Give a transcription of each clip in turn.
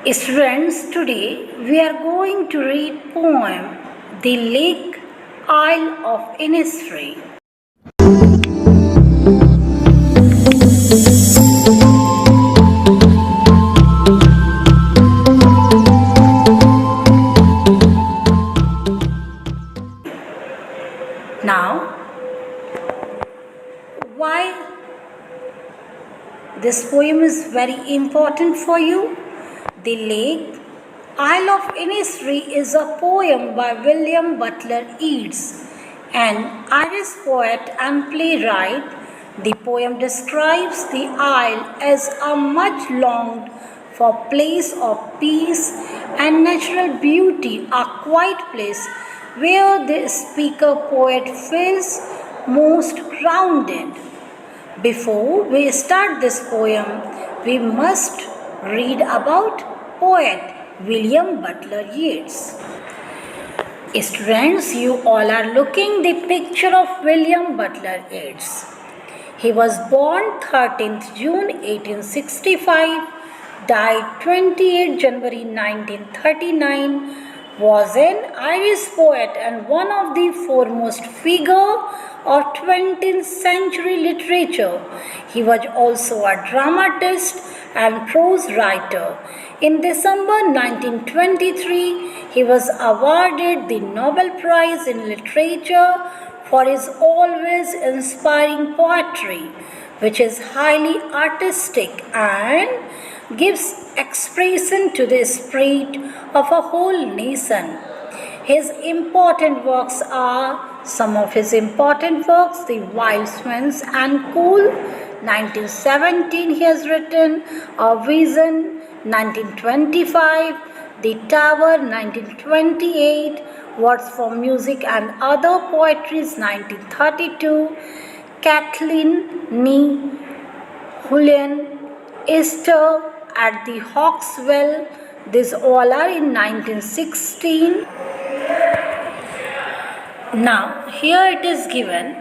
Students, today we are going to read poem The Lake Isle of Innisfree. Now, why this poem is very important for you? The Lake Isle of Innisfree is a poem by William Butler Yeats, an Irish poet and playwright. The poem describes the isle as a much longed for place of peace and natural beauty, a quiet place where the speaker poet feels most grounded. Before we start this poem, we must read about poet William Butler Yeats. Students, you all are looking the picture of William Butler Yeats. He was born 13th June 1865, died 28 January 1939, was an Irish poet and one of the foremost figures of 20th century literature. He was also a dramatist and prose writer. In December 1923, he was awarded the Nobel Prize in Literature for his always inspiring poetry, which is highly artistic and gives expression to the spirit of a whole nation. His important works are some of his important works: The Wild Swans and Cool, 1917 he has written, A Vision, 1925, The Tower, 1928, Words for Music and Other Poetries, 1932, Kathleen Nee, Julian, Esther at the Hawkswell. These all are in 1916. Now, here it is given,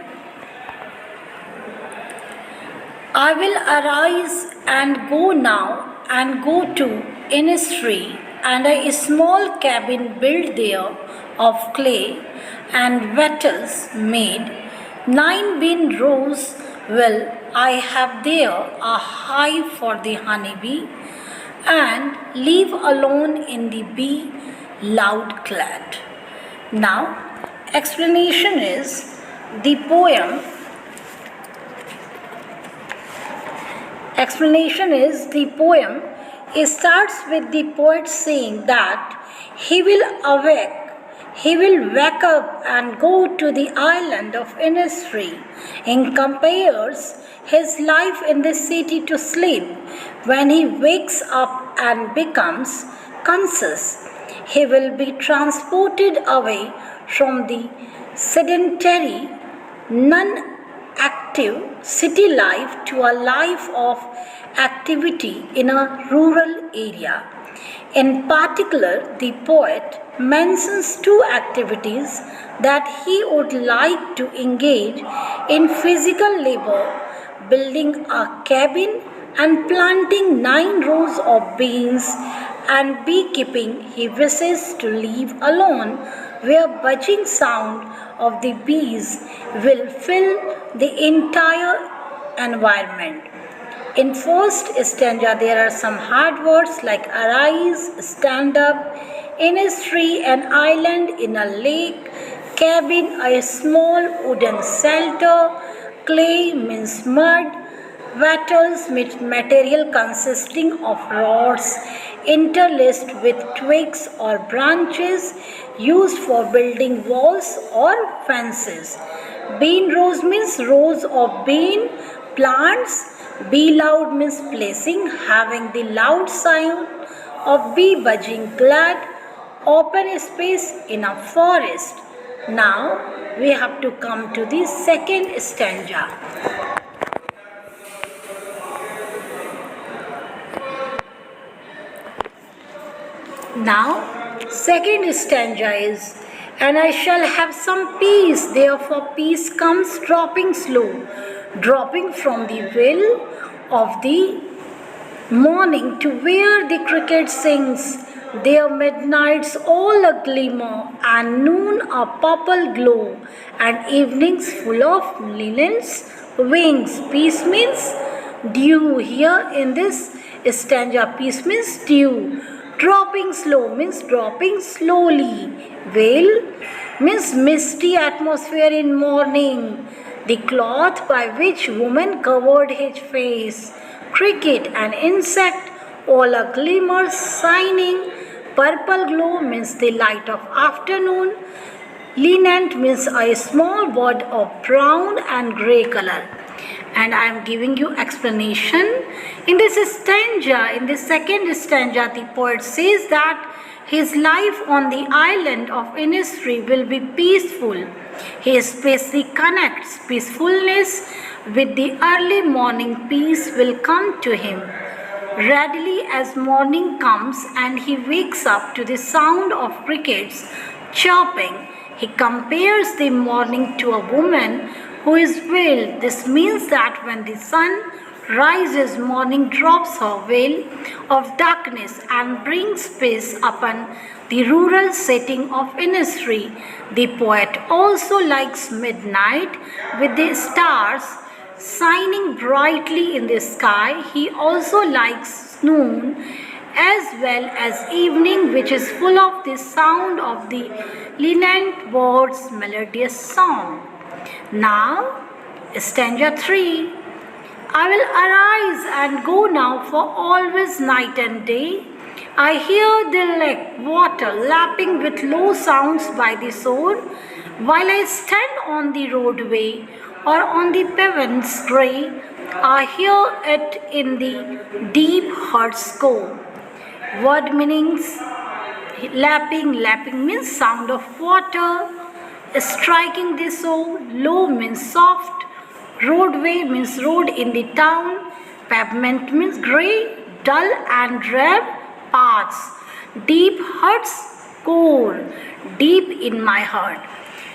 I will arise and go now and go to Innisfree, and a small cabin built there of clay and wattles made. 9 bean rows will I have there, a hive for the honeybee, and live alone in the bee loud clad. Now, explanation is the poem. Explanation is the poem starts with the poet saying that he will wake up and go to the island of Innisfree, and compares his life in the city to sleep. When he wakes up and becomes conscious, he will be transported away from the sedentary, non-active city life to a life of activity in a rural area. In particular, the poet mentions 2 activities that he would like to engage in: physical labor, building a cabin, and planting 9 rows of beans, and beekeeping. He wishes to live alone, where buzzing sound of the bees will fill the entire environment. In first stanza, there are some hard words like arise, stand up, Innisfree, an island in a lake, cabin, a small wooden shelter, clay means mud, wattles means material consisting of rods interlaced with twigs or branches used for building walls or fences. Bean rows means rows of bean plants. Bee loud means placing, having the loud sound of bee buzzing. Glad, open space in a forest. Now we have to come to the second stanza. Now, second stanza is, and I shall have some peace, therefore peace comes dropping slow, dropping from the will of the Morning to where the cricket sings, their midnights all a glimmer, and noon a purple glow, and evenings full of linens wings. Peace means dew. Here in this stanza, peace means dew. Dropping slow means dropping slowly. Veil means misty atmosphere in morning. The cloth by which woman covered his face. Cricket, an insect, all a glimmer shining. Purple glow means the light of afternoon. Linent means a small bird of brown and grey color. And I am giving you explanation. In this stanza, in the second stanza, the poet says that his life on the island of Innisfree will be peaceful. He especially connects peacefulness with the early morning. Peace will come to him readily as morning comes, and he wakes up to the sound of crickets chirping. He compares the morning to a woman who is veiled. This means that when the sun rises, morning drops her veil of darkness and brings peace upon the rural setting of Innisfree. The poet also likes midnight with the stars shining brightly in the sky. He also likes noon as well as evening, which is full of the sound of the linnet birds' melodious song. Now, stanza 3. I will arise and go now for always night and day. I hear the lake water lapping with low sounds by the shore, while I stand on the roadway or on the pavements grey. I hear it in the deep heart's core. Word meanings: lapping. Lapping means sound of water. Striking the shore. Low means soft. Roadway means road in the town. Pavement means grey, dull and drab paths. Deep heart's core, deep in my heart.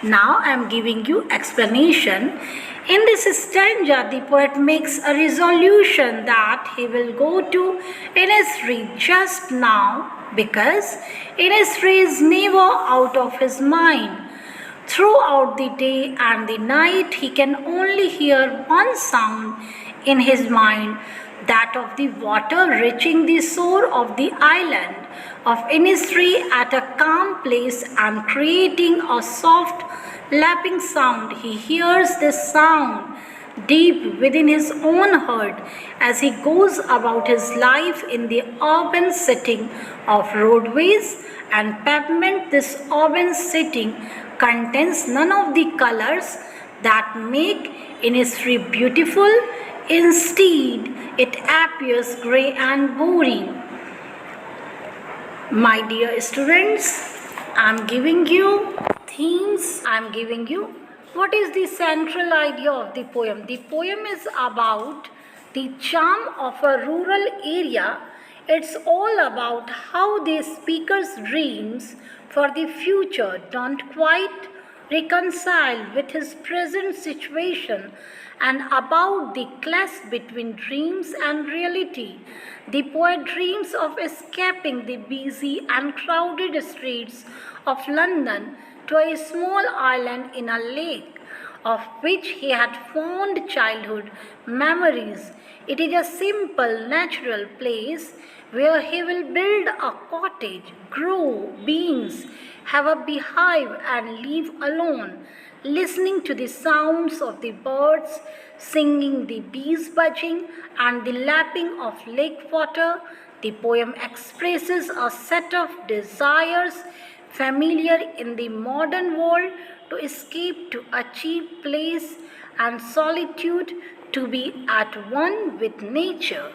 Now I am giving you explanation. In this stanza, the poet makes a resolution that he will go to Innisfree just now, because Innisfree is never out of his mind. Throughout the day and the night, he can only hear one sound in his mind, that of the water reaching the shore of the island of Innisfree at a calm place and creating a soft lapping sound. He hears this sound deep within his own heart as he goes about his life in the urban setting of roadways and pavement. This urban setting contains none of the colors that make Innisfree beautiful. Instead, it appears grey and boring. My dear students, I am giving you themes. I am giving you what is the central idea of the poem. The poem is about the charm of a rural area. It's all about how the speaker's dreams for the future don't quite reconcile with his present situation, and about the clash between dreams and reality. The poet dreams of escaping the busy and crowded streets of London to a small island in a lake, of which he had fond childhood memories. It is a simple, natural place where he will build a cottage, grow beans, have a beehive, and live alone, listening to the sounds of the birds singing, the bees buzzing, and the lapping of lake water. The poem expresses a set of desires familiar in the modern world, to escape, to achieve place and solitude, to be at one with nature.